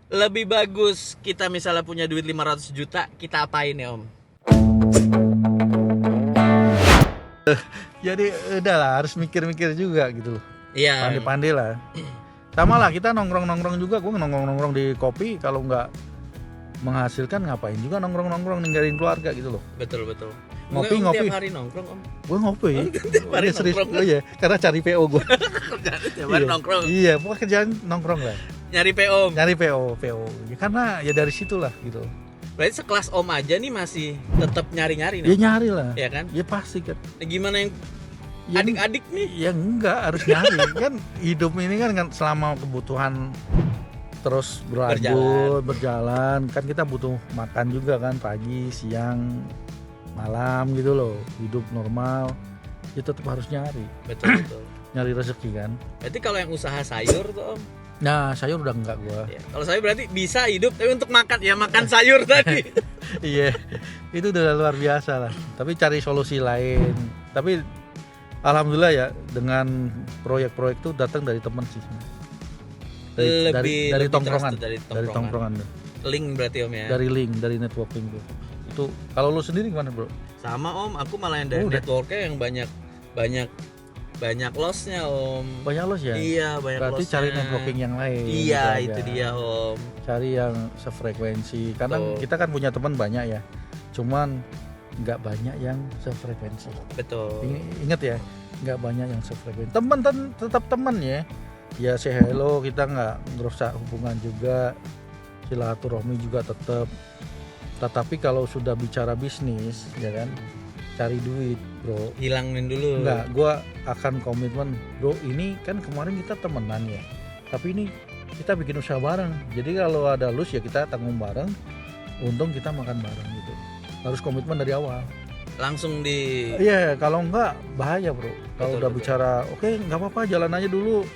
Lebih bagus kita misalnya punya duit 500 juta, kita apain ya Om? Jadi udahlah, harus mikir-mikir juga gitu loh. Iya. Pandai-pandai lah. Sama lah, kita nongkrong-nongkrong juga. Gue nongkrong-nongkrong di kopi, kalau nggak menghasilkan ngapain juga nongkrong-nongkrong ninggalin keluarga gitu loh. Betul. Ngopi. Tiap hari nongkrong Om. Gue ngopi. Tiap hari Iya, serius. nongkrong. Oh iya, karena cari PO gue. Tiap hari nongkrong. Iya, pokoknya kerjaan nongkrong lah. Nyari PO Om. Nyari PO. Ya, karena ya dari situlah gitu. Berarti sekelas Om aja nih masih tetap nyari-nyari Ya nih. nyari lah. Ya kan? Ya pasti kan. Nah, gimana yang Ya, adik-adik nih? ya enggak, harus nyari. Kan hidup ini kan selama kebutuhan terus berjalan kan kita butuh makan juga kan, pagi, siang, malam gitu loh. Hidup normal ya tetap harus nyari Betul. nyari rezeki kan. Berarti kalau yang usaha sayur tuh Om. Nah, sayur udah enggak gua. Ya, kalau sayur berarti bisa hidup tapi untuk makan ya makan sayur tadi. Iya, itu udah luar biasa lah. Tapi cari solusi lain. Tapi alhamdulillah ya, dengan proyek-proyek itu datang dari teman sih. Dari Lebih tongkrongan. trust tuh, Dari tongkrongan. Link berarti Om ya. Dari link, dari networking tuh. Itu kalau lu sendiri gimana, Bro? Sama Om, aku malah yang dari Udah. networknya yang banyak lossnya Om. Banyak los ya? Iya, banyak Berarti lossnya. cari networking yang lain. Iya, gitu itu aja. dia Om. Cari yang sefrekuensi. Karena Betul. kita kan punya teman banyak ya. Cuman nggak banyak yang sefrekuensi. Betul. Ingat ya, nggak banyak yang sefrekuensi. Teman tetap teman ya. Ya say hello, kita nggak ngerusak hubungan juga. Silaturahmi juga tetap. Tetapi kalau sudah bicara bisnis, ya kan, cari duit, bro. Hilangin dulu. Enggak, gue akan komitmen, bro. Ini kan kemarin kita temenan ya, tapi ini kita bikin usaha bareng. Jadi kalau ada lus ya kita tanggung bareng, untung kita makan bareng gitu. Harus komitmen dari awal. Langsung di Iya, kalau enggak bahaya, bro. Kalau Betul, udah betul. bicara, oke, nggak apa-apa, jalan aja dulu.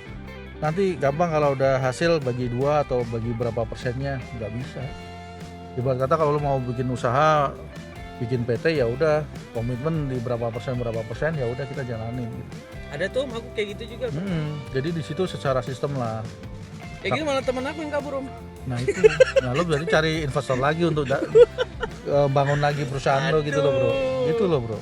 Nanti gampang kalau udah hasil bagi 2 atau bagi berapa persennya, nggak bisa. Ibarat kata kalau lu mau bikin usaha, bikin PT ya udah komitmen di berapa persen ya udah kita jalanin gitu. ada tuh Om, aku kayak gitu juga. Jadi di situ secara sistem lah. Kayak gitu malah temen aku yang kabur Om. Nah itu, nah lu berarti cari investor lagi untuk bangun lagi perusahaan lo gitu loh, bro. Gitu loh, bro.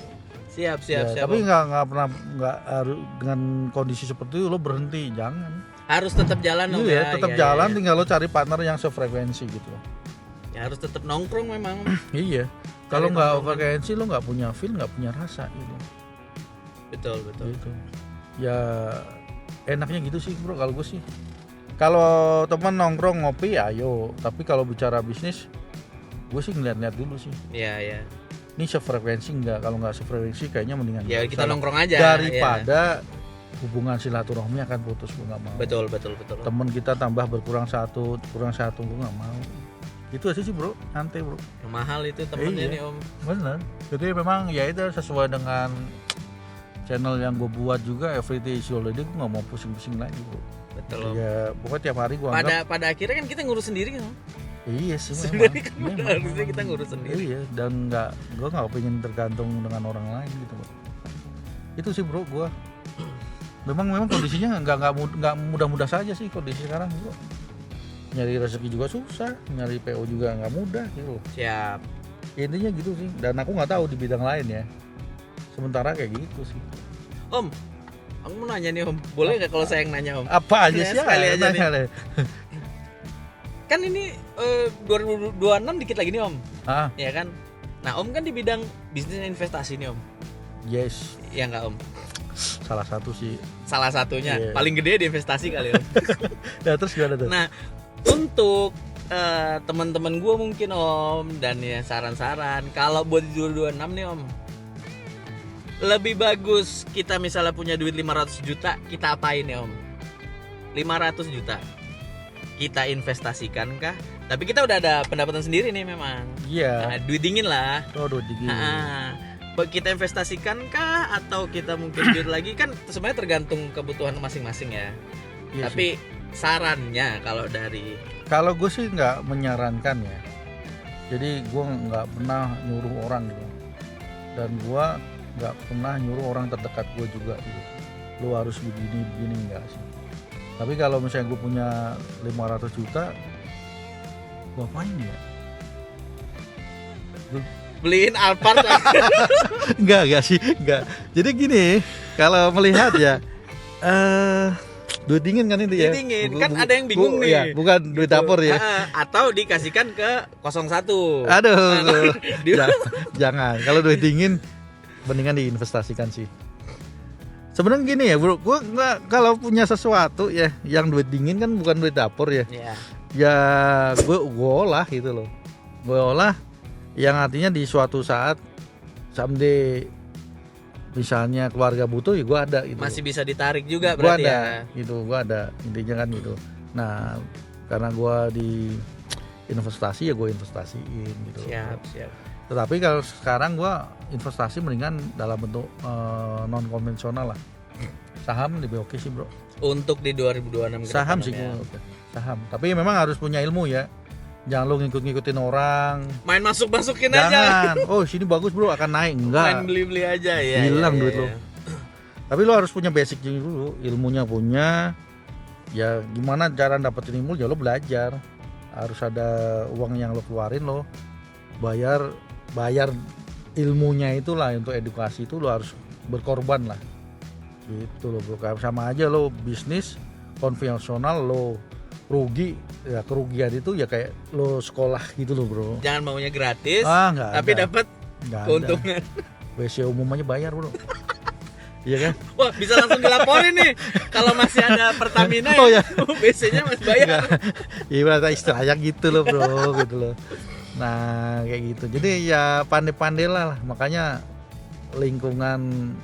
Siap Ya, tapi Om. nggak pernah, nggak harus dengan kondisi seperti itu lo berhenti, jangan. Harus tetap jalan Om ya. Iya, tetap Iya, jalan, iya. tinggal lo cari partner yang sefrekuensi gitu. Ya, harus tetap nongkrong memang. Iya. Kalau Cari nggak tongkrongan. frekuensi lo nggak punya feel, nggak punya rasa gitu. Betul. Gitu. Ya enaknya gitu sih, bro, kalau gue sih. Kalau teman nongkrong ngopi ya ayo, tapi kalau bicara bisnis gue sih ngeliat-ngeliat dulu sih. Iya. Ini sefrekuensi nggak? Kalau nggak sefrekuensi kayaknya mendingan Ya nggak kita usah lah. nongkrong aja. Daripada hubungan silaturahmi akan putus, gue nggak mau. Iya. Betul. Temen kita tambah kurang satu gue nggak mau. Itu aja sih, bro, santai, bro. Mahal itu temennya Iya. nih Om. Bener. Jadi memang ya itu sesuai dengan channel yang gue buat juga, Everyday is Holiday. Gue nggak mau pusing-pusing lagi, bro. Betul Om. Ya pokoknya tiap hari gue anggap Pada akhirnya kan kita ngurus sendiri kan Om. iya sih, Sebenarnya kan memang. harusnya kita ngurus sendiri. Iya, dan gue nggak pengen tergantung dengan orang lain gitu, bro. Itu sih, bro, gue memang kondisinya nggak mudah-mudah saja sih kondisi sekarang, bro. Nyari rezeki juga susah, nyari PO juga nggak mudah gitu loh. Siap. Intinya gitu sih, dan aku nggak tahu di bidang lain ya. Sementara kayak gitu sih. Om, aku mau nanya nih Om. Boleh nggak kalau saya yang nanya Om? Apa aja Ya, sih? sekali aja Nanya nih. deh. Kan ini 2026 dikit lagi nih Om. Ah, Ya kan? Nah Om kan di bidang bisnis dan investasi nih Om. yes, Ya nggak Om? salah satu sih. Salah satunya. Iya. Paling gede di investasi kali Om. Ya terus gimana tuh? Nah, untuk teman-teman gue mungkin Om, dan ya saran-saran kalau buat di 2026 nih Om, lebih bagus kita misalnya punya duit 500 juta, kita apain ya Om? 500 juta kita investasikan kah? Tapi kita udah ada pendapatan sendiri nih memang. Iya. Nah, duit dingin lah. Oh, dingin. Kita investasikan kah atau kita mungkin duit lagi, kan sebenarnya tergantung kebutuhan masing-masing ya. Iya Tapi sarannya kalau dari kalau gue sih nggak menyarankan ya. Jadi gue nggak pernah nyuruh orang gitu. Dan gue nggak pernah nyuruh orang terdekat gue juga gitu. Lu harus begini enggak sih. Tapi kalau misalnya gue punya 500 juta, Gua apain ya? Beliin Alphard. Enggak sih, enggak. Jadi gini, kalau melihat ya duit dingin kan itu ya. Duit dingin, kan ada yang bingung nih. Ya, bukan duit dapur ya. Atau dikasihkan ke 01. Aduh. Jangan. Kalau duit dingin mendingan diinvestasikan sih. Sebenarnya gini ya, bro. Gua nggak, kalau punya sesuatu ya yang duit dingin kan bukan duit dapur ya. Iya. Ya gue olah gitu loh. Gue olah yang artinya di suatu saat someday misalnya keluarga butuh ya gue ada gitu. Masih bisa ditarik juga Gua berarti ada, ya. gitu, gue ada intinya kan gitu. Nah karena gue di investasi ya gue investasiin gitu. Siap. Tetapi kalau sekarang gue investasi mendingan dalam bentuk non konvensional lah. Saham lebih oke sih bro. Untuk di 2026 ke Saham depan, sih ya. gue oke. Saham. Tapi memang harus punya ilmu ya. Jangan lu ngikut-ngikutin orang. Main masukin aja. Jangan. Oh sini bagus bro akan naik. Enggak. Main beli aja ya. Hilang ya, duit ya. lu. Tapi lu harus punya basic dulu. Ilmunya punya. Ya gimana cara dapetin ilmu ya lo belajar. Harus ada uang yang lo keluarin lo. Bayar ilmunya itulah untuk edukasi itu lo harus berkorban lah. Gitu loh bro. Sama aja lo bisnis konvensional lo rugi ya, kerugian itu ya kayak lo sekolah gitu loh bro. Jangan maunya gratis, Enggak tapi ada. dapat Nggak keuntungan. ada. WC umum aja bayar bro. Iya kan? Wah, bisa langsung dilaporin nih. Kalau masih ada Pertamina Oh, ya, ya. WC-nya masih bayar. Ibaratnya istilahnya gitu loh bro, gitu loh. Nah kayak gitu. Jadi ya pandai-pandai lah. Makanya lingkungan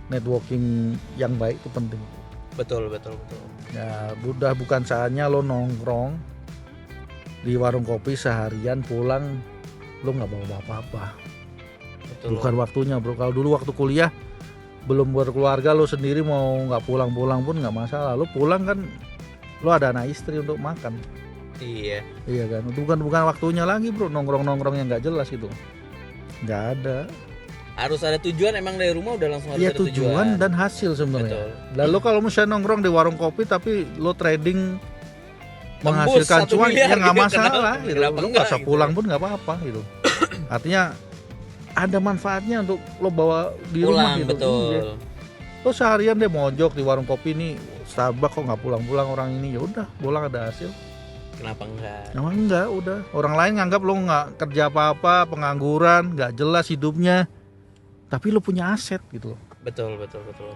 networking yang baik itu penting. Betul. Ya udah bukan saatnya lo nongkrong di warung kopi seharian pulang lo nggak bawa apa-apa. Betul. Bukan waktunya bro. Kalau dulu waktu kuliah belum berkeluarga lo sendiri mau nggak pulang-pulang pun nggak masalah. Lo pulang kan lo ada anak istri untuk makan. Iya. Iya kan. Itu bukan waktunya lagi bro. Nongkrong yang nggak jelas itu. Nggak ada. Harus ada tujuan, emang dari rumah udah langsung harus Iya ada tujuan dan hasil sebenarnya. Betul. Lalu kalau misalnya nongkrong di warung kopi tapi lo trading Tembus menghasilkan 1 cuan miliar ya nggak gitu, masalah kenapa- gitu. kenapa Lo enggak nggak usah gitu pulang ya? pun nggak apa-apa gitu. Artinya ada manfaatnya untuk lo bawa di Pulang, rumah gitu. betul. Iya. Lo seharian deh mojok di warung kopi nih Starbucks kok nggak pulang-pulang orang ini, ya udah pulang ada hasil. Kenapa enggak? Emang enggak, udah orang lain nganggap lo nggak kerja apa-apa, pengangguran, nggak jelas hidupnya, tapi lo punya aset gitu loh. Betul.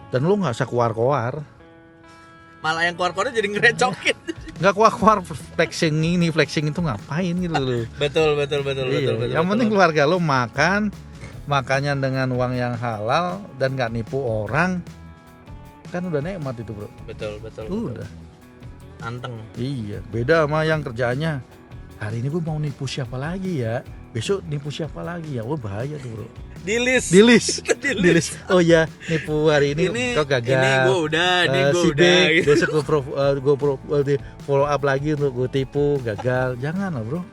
Dan lo nggak usah keluar-keluar. Malah yang keluar-keluar jadi ngerecokin. Nggak keluar flexing itu ngapain gitu loh. Betul. Iya, yang penting keluarga lo makannya dengan uang yang halal dan nggak nipu orang, kan udah nikmat itu bro. Betul. Udah. Anteng. Iya, beda sama yang kerjaannya hari ini gue mau nipu siapa lagi ya, besok nipu siapa lagi ya, wah bahaya tuh bro. Di list. Di list. Oh ya, nipu hari ini kau gagal. Ini gue udah, Si B, gitu. besok gue follow up lagi untuk gue tipu, gagal. Jangan lah bro.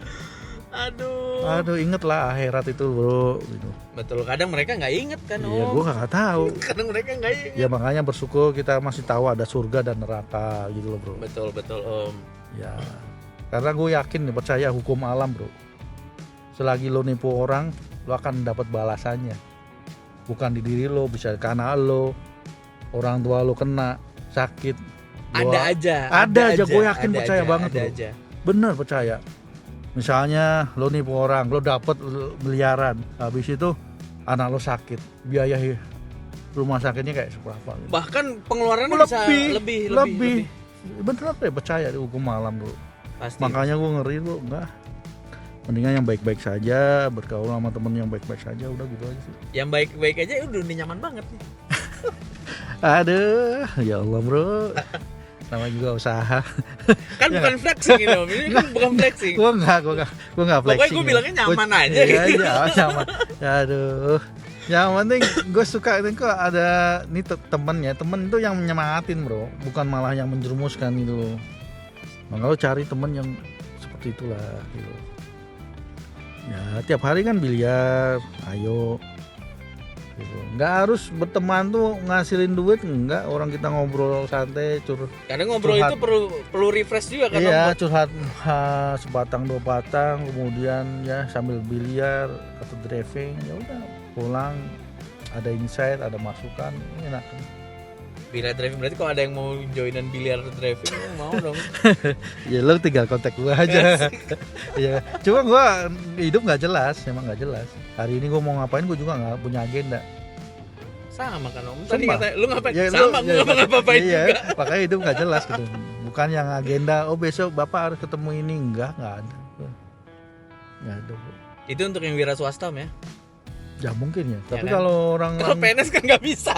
Aduh, inget lah akhirat itu bro. Gitu. Betul. Kadang mereka nggak inget kan Iya, Om. gue nggak tahu. Kadang mereka nggak inget. Ya makanya bersyukur kita masih tahu ada surga dan neraka gitu loh bro. Betul Om. Ya, karena gue yakin nih, percaya hukum alam bro. Selagi lo nipu orang, lo akan dapat balasannya. Bukan di diri lo, bisa karena lo, orang tua lo kena sakit. Ada aja, gue yakin percaya banget ada bro. aja. Bener percaya. Misalnya lo nipu orang, lo dapet miliaran, habis itu anak lo sakit, biaya rumah sakitnya kayak seberapa gitu. Bahkan pengeluarannya bisa lebih. Bener deh, percaya di hukum alam bro. Pasti. Makanya gue ngeri bro, enggak. Mendingan yang baik-baik saja, bergaul sama temen yang baik-baik saja, udah gitu aja sih. Yang baik-baik aja udah nyaman banget nih. Aduh, ya Allah bro. Namanya juga usaha. Kan bukan flexing ini Om, ini kan bukan flexing. Gue nggak flexing. Pokoknya gue bilangnya nyaman aja gitu. gitu. Iya, nyaman. Aduh. Yang penting gue suka ini kok ada nih temen itu yang menyemangatin bro, bukan malah yang menjerumuskan gitu. Maka lo cari temen yang seperti itulah gitu. Ya tiap hari kan biliar, ayo gitu. Nggak harus berteman tuh ngasilin duit, enggak. Orang kita ngobrol santai, Kadang ngobrol curhat. itu perlu refresh juga kan. Iya, Om? curhat sebatang dua batang, kemudian ya sambil biliar atau driving, ya udah pulang ada insight, ada masukan, enak. Biliar driving berarti kalau ada yang mau joinan biliar driving mau dong. Ya lo tinggal kontak gua aja. Ya, cuma gua hidup nggak jelas, emang nggak jelas. Hari ini gua mau ngapain, gua juga nggak punya agenda. Sama kan Om. Tadi Sama. kata lu ngapain? Ya, Sama gua nggak ngapa-ngapain iya, juga. makanya hidup nggak jelas gitu. Bukan yang agenda, oh besok bapak harus ketemu ini, nggak ada. Nggak ada. Bro. Itu untuk yang wira swasta Om ya. Ya mungkin ya. Tapi kan? kalau orang Kalau PNS kan nggak bisa.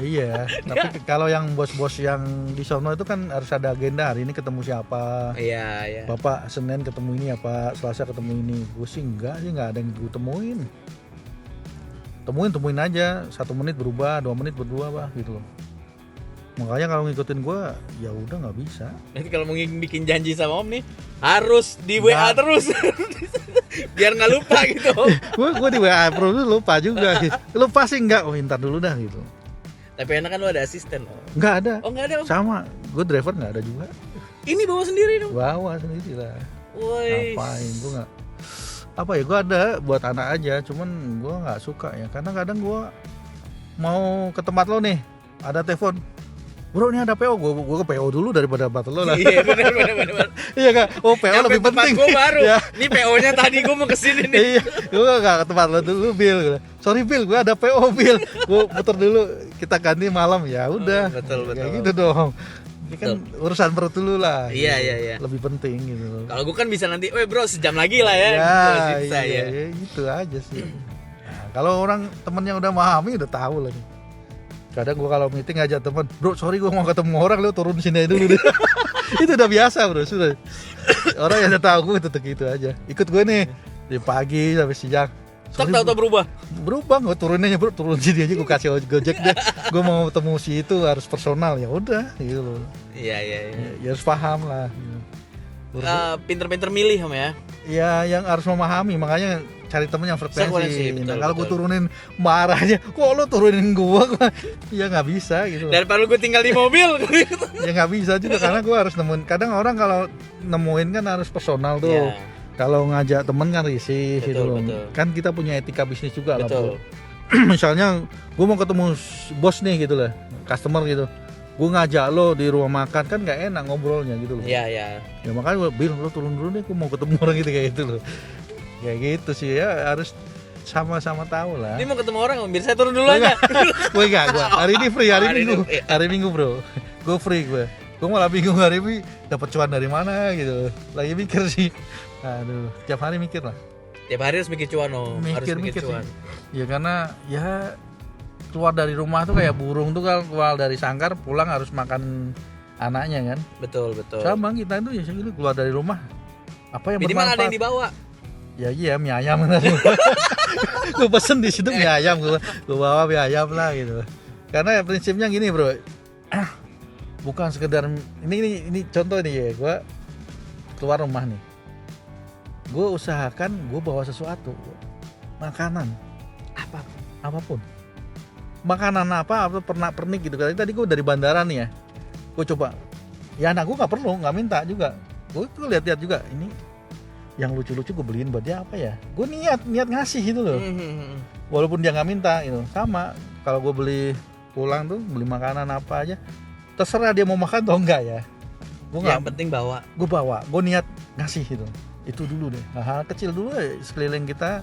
iya, tapi kalau yang bos-bos yang di sono itu kan harus ada agenda, hari ini ketemu siapa. Iya, iya. Bapak Senin ketemu ini apa, Selasa ketemu ini. Gue sih nggak ada yang gue temuin. Temuin aja, 1 menit berubah, 2 menit berdua bah gitu loh. Makanya kalau ngikutin gue ya udah nggak bisa. Nanti kalau mau bikin janji sama Om nih harus di WA Nggak. terus. Biar nggak lupa gitu Om. gue di WA Pro dulu lupa juga. Lupa sih nggak, oh ntar dulu dah gitu. Tapi enak kan lu ada asisten Om. Nggak ada. Oh nggak ada Om. Sama, gue driver nggak ada juga. Ini bawa sendiri dong. Bawa sendiri lah. Woi. Ngapain gue nggak, apa ya, gue ada buat anak aja, cuman gue nggak suka ya, karena kadang gue mau ke tempat lo nih, ada telepon, bro ini ada PO, gue ke PO dulu daripada tempat lo lah. Iya benar. Iya kan, oh PO lebih penting. Gue baru. Ya. Ini PO-nya tadi gue mau kesini nih. Iya, gue nggak ke tempat lo dulu, Bill. Sorry Bill, gue ada PO Bill, gue putar dulu, kita ganti malam ya udah. Betul. Kayak gitu dong. Ini kan urusan perut dulu lah. Iya, gitu. iya. Lebih penting gitu loh. Kalau gue kan bisa nanti, weh bro sejam lagi lah ya. Ya, Gitu, bisa iya, ya. iya, gitu aja sih. Nah, kalau orang temen yang udah memahami udah tahu lah nih. Kadang gua kalau meeting ngajak temen, bro sorry gua mau ketemu orang, lu turun sini aja dulu deh. Itu udah biasa bro, sudah. Orang yang udah tahu gua tetep gitu aja. Ikut gue nih di pagi sampai siang. Tak Sorry, tahu berubah. berubah gue turunnya bro, turun sini aja gue kasih gojek deh. Gue mau ketemu si itu harus personal, ya udah gitu loh. Iya. Ya harus paham lah. Pinter-pinter milih Om ya. Ya yang harus memahami, makanya cari temen yang Sefrekuensi, frekuensi. betul, Nah, kalau gue betul. turunin marahnya, kok lo turunin gua ya nggak bisa gitu. Daripada gue tinggal di mobil. Ya nggak bisa juga karena gue harus nemuin. Kadang orang kalau nemuin kan harus personal tuh. Iya. Kalau ngajak temen kan risih Betul, gitu loh. betul. Kan kita punya etika bisnis juga lah. Betul. Bro. Misalnya gue mau ketemu bos nih gitu lah, customer gitu. Gue ngajak lo di rumah makan kan nggak enak ngobrolnya gitu loh. Iya. Ya makanya gue bilang lo turun dulu deh, gue mau ketemu orang gitu kayak gitu loh. Kayak gitu sih ya, harus sama-sama tahu lah. Ini mau ketemu orang Om, biar saya turun dulu aja. Gue enggak, gue hari ini free, hari Hari Minggu. ini, iya. Hari Minggu bro, gue free gue. Gue malah bingung hari ini dapat cuan dari mana gitu. Lagi mikir sih. Aduh, tiap hari mikir lah. Tiap hari harus mikir cuan Om. Harus mikir Mikir cuan. sih. Ya karena ya keluar dari rumah tuh kayak burung tuh kalau keluar dari sangkar pulang harus makan anaknya kan. Betul. Sama kita itu ya segitu, keluar dari rumah. Apa yang Minimal ada bermanfaat? yang dibawa. Ya iya mie ayam. Gue pesen di situ mie ayam, gue bawa mie ayam lah gitu. Karena prinsipnya gini bro, bukan sekedar ini contoh nih ya, gue keluar rumah nih, gue usahakan gue bawa sesuatu, makanan, apapun, makanan apa atau pernik gitu. Tadi gue dari bandara nih ya, gue coba, ya anak gue nggak minta juga, gue tuh lihat-lihat juga ini. Yang lucu-lucu gue beliin buat dia apa ya, gue niat ngasih gitu loh, walaupun dia nggak minta gitu. Sama kalau gue beli pulang tuh, beli makanan apa aja, terserah dia mau makan atau enggak ya, gue nggak, Yang penting bawa. gue niat ngasih gitu. Itu dulu deh, hal kecil dulu ya, sekeliling kita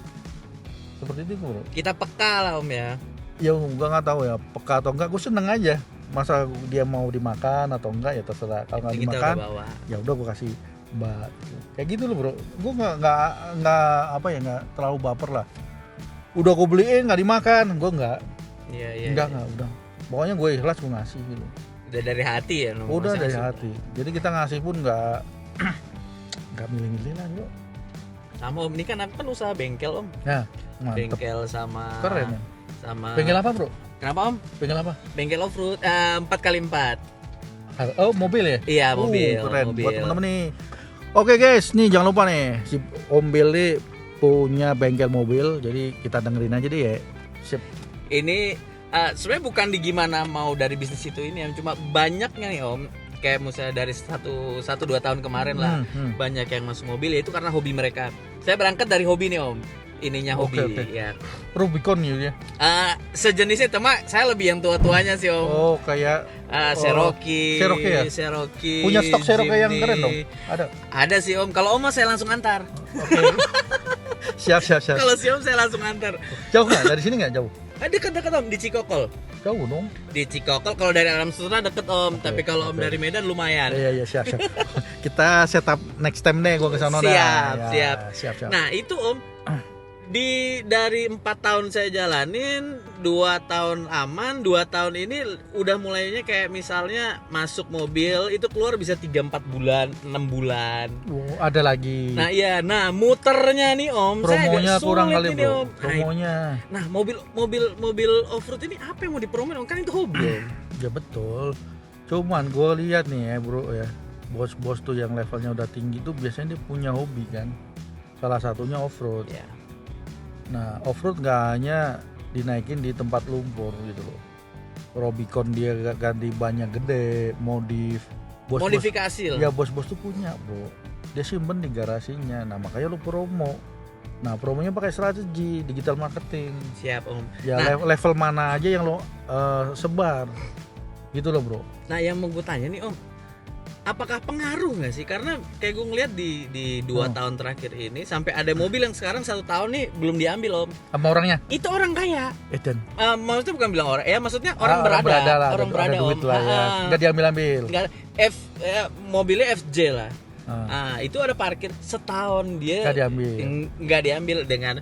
seperti itu bro. Kita peka lah Om ya. Ya gue nggak tahu ya peka atau enggak, gue seneng aja. Masa dia mau dimakan atau enggak ya terserah. Kalau nggak Kita dimakan udah bawa. ya udah gue kasih mbak gitu. Kayak gitu loh bro, gue nggak apa ya, nggak terlalu baper lah. Udah gue beliin nggak dimakan, gue nggak Iya. udah, pokoknya gue ikhlas gue ngasih gitu. Udah dari hati ya. Om? Udah Masih dari ngasih. hati, jadi kita ngasih pun nggak milih-milih lah bro. Sama Om, ini kan aku kan usaha bengkel Om. Nah mantep, Bengkel sama keren ya. sama Bengkel apa bro? Kenapa Om? Bengkel apa? Bengkel off-road 4x4. Oh mobil ya? Iya, mobil. Keren mobil. buat temen-temen nih. Oke guys, nih jangan lupa nih, si Om Bill nih punya bengkel mobil, jadi kita dengerin aja deh ya. Sip. ini sebenarnya bukan di gimana mau dari bisnis itu ini, cuma banyaknya nih Om, kayak misalnya dari 1-2 tahun kemarin lah, banyak yang masuk mobil, ya itu karena hobi mereka. Saya berangkat dari hobi nih Om, ininya hobi. Oke. Ya. Rubicon gitu ya. Sejenisnya, cuma saya lebih yang tua-tuanya sih Om. Oh, kayak Cherokee, Cherokee ya? Cherokee, punya stok Cherokee yang Jimny. keren dong. Ada sih Om. Kalau Om saya langsung antar. Oke. Siap. Kalau si Om saya langsung antar. Jauh nggak dari sini nggak jauh? Dekat-dekat Om, di Cikokol. Jauh dong. Di Cikokol, kalau dari Alam Sutra deket Om, tapi kalau Om dari Medan lumayan. Iya siap. Kita setup next time deh, gua ke sana dah. Siap. Siap. Nah itu Om, dari 4 tahun saya jalanin, 2 tahun aman, 2 tahun ini udah mulainya kayak misalnya masuk mobil itu keluar bisa 3-4 bulan, 6 bulan. Ada lagi. Nah iya, muternya nih Om, promonya saya kurang kali ini, bro. Om. Promonya. Nah mobil off-road ini apa yang mau dipromoin Om? Kan itu hobi Om. Ya betul. Cuman gue lihat nih ya bro ya, bos-bos tuh yang levelnya udah tinggi tuh biasanya dia punya hobi kan. Salah satunya off-road. Ya. Nah off-road nggak hanya dinaikin di tempat lumpur gitu loh. Rubicon dia ganti banyak gede, modif. Modifikasi loh. Ya bos-bos tuh punya bro. Dia simpen di garasinya. Nah makanya lu promo. Nah promonya pakai strategi digital marketing. Siap Om. Ya level mana aja yang lo sebar. Gitu loh bro. Nah yang mau gue tanya nih Om, apakah pengaruh nggak sih? Karena kayak gue ngeliat di 2 tahun terakhir ini sampai ada mobil yang sekarang 1 tahun nih belum diambil Om. Sama orangnya? Itu orang kaya. Dan Maksudnya bukan bilang orang, ya maksudnya orang berada lah, orang berada duit Om. lah ya. Nggak diambil. Nggak, mobilnya FJ lah. Itu ada parkir setahun dia nggak diambil dengan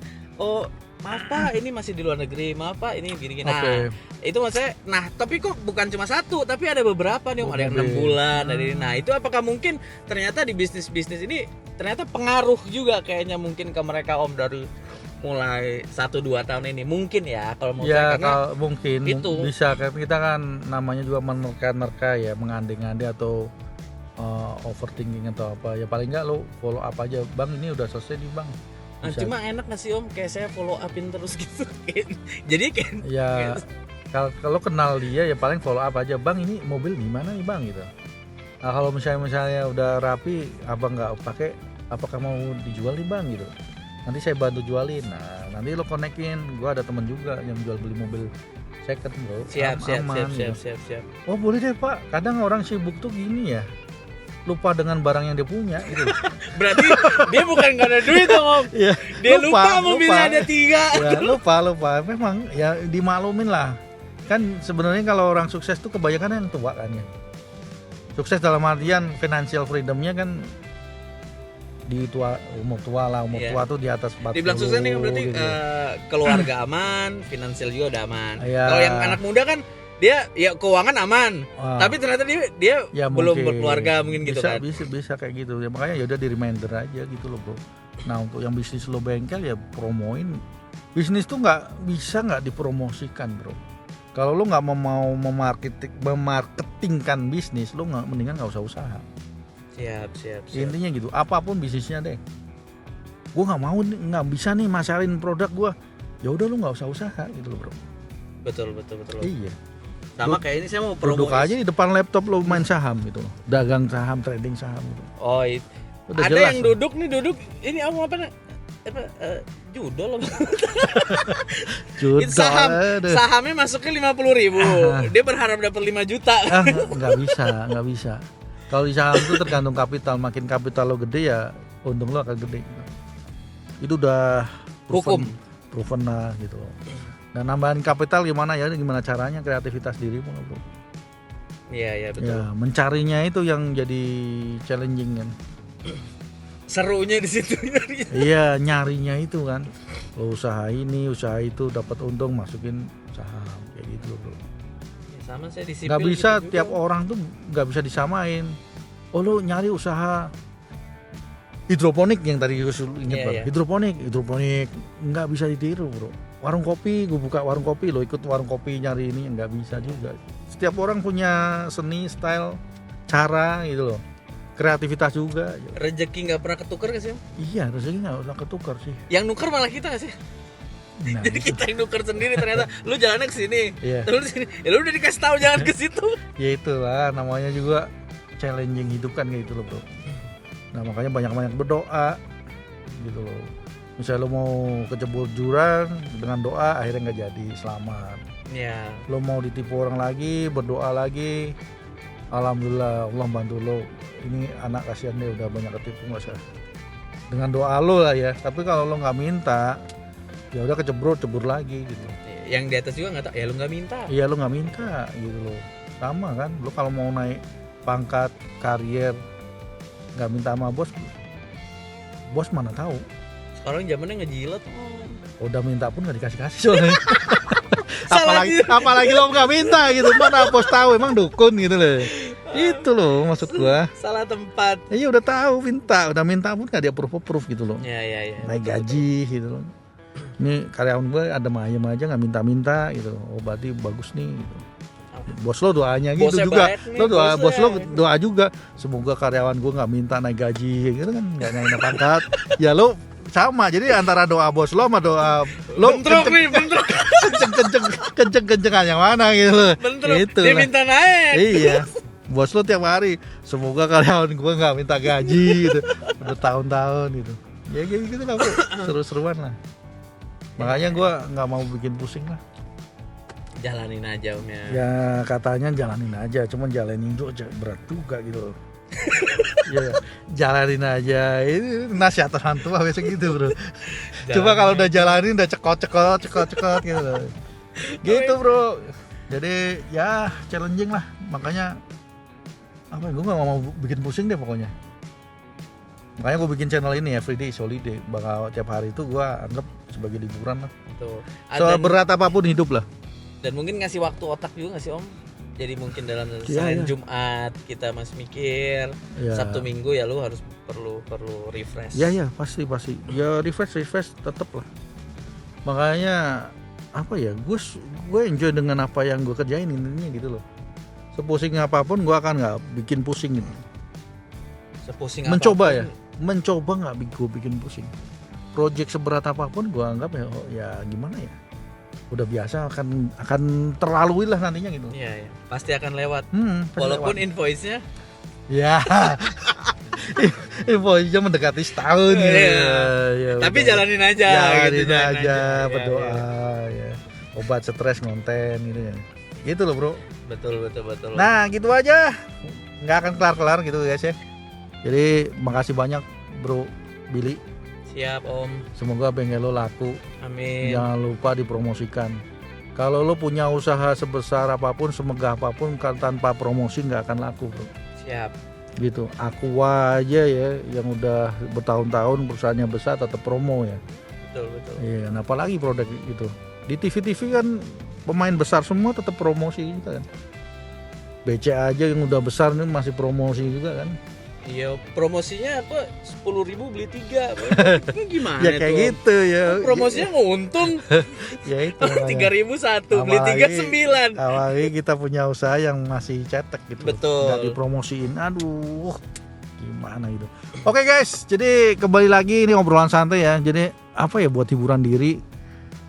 maaf Pak, ini masih di luar negeri, maaf Pak, ini gini-gini. Nah, itu maksudnya, tapi kok bukan cuma 1, tapi ada beberapa nih Om, ada yang 6 bulan, ada ini. Nah, itu apakah mungkin ternyata di bisnis-bisnis ini ternyata pengaruh juga kayaknya mungkin ke mereka Om dari mulai 1-2 tahun ini mungkin ya kalau mau ya, saya, karena mungkin itu bisa, kita kan namanya juga menerka-nerka ya, mengandeng-andeng atau overthinking atau apa ya, paling nggak lo follow up aja, Bang ini udah selesai nih Bang. Cuma enak gak sih Om kayak saya follow upin terus gitu. Jadi kayak ya kalau kenal dia ya paling follow up aja, Bang ini mobil gimana nih Bang gitu. Nah kalau misalnya udah rapi, abang nggak pakai, apakah mau dijual nih Bang gitu, nanti saya bantu jualin. Nah nanti lo konekin, gua ada temen juga yang jual beli mobil second bro. Siap. Oh boleh deh Pak, kadang orang sibuk tuh gini ya, lupa dengan barang yang dia punya gitu. Berarti dia bukan gak ada duit Om. Ya, dia lupa mobilnya ada 3. Ya, lupa. Memang ya dimaklumin lah. Kan sebenarnya kalau orang sukses tuh kebanyakan yang tua kan ya. Sukses dalam artian financial freedomnya kan di umur tua tuh di atas 40. Dibilang sukses nih berarti gitu. Keluarga aman, finansial juga udah aman. Ya. Kalau yang anak muda kan dia ya keuangan aman, tapi ternyata dia ya, belum berkeluarga mungkin gitu kan. Bisa kayak gitu ya, makanya ya udah di reminder aja gitu loh bro. Nah untuk yang bisnis lo bengkel ya promoin. Bisnis tuh nggak dipromosikan bro. Kalau lo nggak mau memarketingkan bisnis, lo mendingan nggak usah usaha. Siap. Intinya gitu, apapun bisnisnya deh. Gue nggak bisa nih masarin produk gue. Ya udah lo nggak usah usaha gitu loh bro. Betul. Iya. Sama kayak ini saya mau promo. Duduk aja di depan laptop lo main saham gitu loh. Dagang saham, trading saham gitu. Oh, udah ada jelas, yang duduk ini apa judol. Sahamnya masuknya 50.000. Dia berharap dapat 5 juta. Nggak bisa. Kalau di saham itu tergantung kapital, makin kapital lo gede ya untung lo akan gede. Itu udah proven lah gitu loh. Dan nambahin kapital gimana caranya, kreativitas dirimu bro. Iya betul. Ya, mencarinya itu yang jadi challenging kan. Serunya di situ nyari. Iya, nyarinya itu kan. Lo usaha ini, usaha itu dapat untung, masukin saham kayak gitu bro. Ya, sama saya disiplin. Nggak bisa gitu tiap juga. orang tuh nggak bisa disamain. Oh lo nyari usaha hidroponik yang tadi gue inget banget. Hidroponik nggak bisa ditiru bro. Warung kopi, gue buka warung kopi, lo ikut warung kopi nyari ini, nggak bisa juga. Setiap orang punya seni, style, cara gitu loh. Kreativitas juga. Rezeki nggak pernah ketukar gak sih? Iya, rezeki nggak usah ketukar sih. Yang nuker malah kita gak sih? Nah, Jadi kita yang nuker sendiri, ternyata lu jalannya ke sini. Iya. Terus sini. Ya lu udah dikasih tahu jangan ke situ. Ya itulah namanya juga challenging hidup kan kayak gitu loh bro. Nah makanya banyak-banyak berdoa gitu loh. Misalnya lo mau kecebur jurang dengan doa akhirnya nggak jadi, selamat. Ya. Lo mau ditipu orang lagi, berdoa lagi, alhamdulillah Allah bantu lo. Ini anak kasihan deh udah banyak ketipu, nggak usah. Dengan doa lo lah ya. Tapi kalau lo nggak minta, ya udah cebur lagi gitu. Yang di atas juga nggak tahu. Ya lu nggak minta. Iya lo nggak minta gitu loh. Sama kan, lo kalau mau naik pangkat, karier, nggak minta sama bos mana tahu. Sekarang zamannya ngejilat. Udah minta pun nggak dikasih soalnya. Salah apalagi lo nggak minta gitu, mana bos tahu emang dukun gitu loh. Itu loh maksud gua. Salah tempat. Iya udah tahu udah minta pun nggak dia approve gitu loh. Ya. Naik gaji gitu loh. Ini karyawan gue ada ayam aja nggak minta gitu. Oh berarti bagus nih gitu. Bos lo doanya gitu Bosnya juga. baik nih, Lo doa bos lo bosnya. doa juga. Semoga karyawan gue nggak minta naik gaji gitu kan, nggak naik pangkat. Ya lo sama. Jadi antara doa bos lo sama doa lo Bentrok nih, bentrok. kenceng yang mana gitu loh. Bentrok. Gitu Dia lah. minta naik. Iya. Bos lo tiap hari semoga karyawan gue nggak minta gaji gitu. Udah tahun-tahun gitu. Ya gitu lah bro. Seru-seruan lah. Makanya gue nggak mau bikin pusing lah. Jalanin aja Om ya. Ya katanya jalanin aja, cuman jalanin juga berat juga gitu loh. Ya, jalanin aja. Ini nasihat orang tua biasa gitu bro. Coba kalau udah jalanin udah cekot gitu loh. Gitu bro. Jadi ya challenging lah. Makanya apa? Gue nggak mau bikin pusing deh pokoknya. Makanya gue bikin channel ini Everyday Holiday. Bakal tiap hari itu gue anggap sebagai liburan lah. Tuh. Seberat apapun hidup lah. Dan mungkin ngasih waktu otak juga nggak sih Om? Jadi mungkin dalam Iya, Senin iya. Jumat kita masih mikir, Ya. Sabtu Minggu ya lu harus perlu refresh. Ya pasti. Ya refresh tetap lah. Makanya apa ya? Gue enjoy dengan apa yang gue kerjain intinya gitu loh. Sepusing apapun gue akan nggak bikin pusing gitu. Sepusing Mencoba apapun, ya. Mencoba nggak gue bikin pusing. Project seberat apapun gue anggap ya gimana ya? Udah biasa akan terlalui lah nantinya gitu. Iya. Pasti akan lewat. Pasti Walaupun lewat. invoice-nya Ya. Infonya mendekati setahun Iya. ya. tapi udah. jalanin aja Jalanin gitu, jalanin aja, Iya, berdoa iya. ya. Obat stres ngonten gitu ya. Gitu loh, Bro. Betul. Nah, gitu aja. Nggak akan kelar-kelar gitu guys ya. Jadi, makasih banyak Bro Billy. Siap Om. Semoga bengkel lo laku. Amin. Jangan lupa dipromosikan. Kalau lo punya usaha sebesar apapun, semegah apapun, tanpa promosi nggak akan laku, Bro. Siap. Gitu. Aqua aja ya, yang udah bertahun-tahun perusahaannya besar tetap promo ya. Betul. Iya, nah apalagi produk gitu. Di TV kan pemain besar semua tetap promosi gitu kan. BC aja yang udah besar nih masih promosi juga kan. Iya, promosinya apa? 10.000 beli 3. Itu gimana Ya kayak tuh? gitu ya. Promosinya nguntung. Ya itu. 3.000 1, beli 3 9. Apalagi kita punya usaha yang masih cetek gitu. Betul. Nggak dipromosiin. Aduh. Gimana itu. Oke guys, jadi kembali lagi ini obrolan santai ya. Jadi apa ya buat hiburan diri,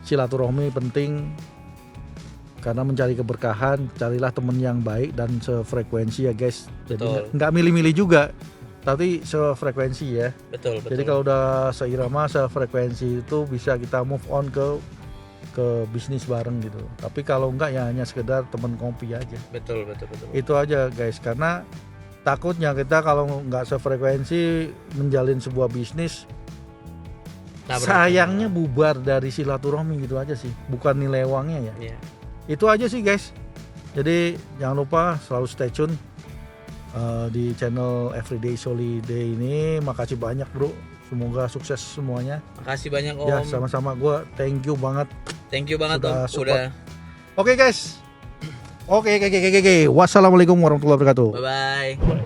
silaturahmi penting. Karena mencari keberkahan, carilah teman yang baik dan sefrekuensi ya guys. Jadi Betul. nggak milih-milih juga, tapi sefrekuensi ya. Betul. Jadi kalau udah seirama, sefrekuensi itu bisa kita move on ke bisnis bareng gitu. Tapi kalau enggak ya hanya sekedar teman kopi aja. Betul. Itu aja guys. Karena takutnya kita kalau nggak sefrekuensi menjalin sebuah bisnis, sayangnya bubar dari silaturahmi gitu aja sih. Bukan nilai uangnya ya. Iya. Itu aja sih guys. Jadi jangan lupa selalu stay tune di channel Everyday Holiday ini. Makasih banyak bro. Semoga sukses semuanya. Makasih banyak Om. Ya sama-sama, gue thank you banget. Thank you banget Sudah Om. support. Udah. Oke guys. Oke. Wassalamualaikum warahmatullahi wabarakatuh. Bye bye.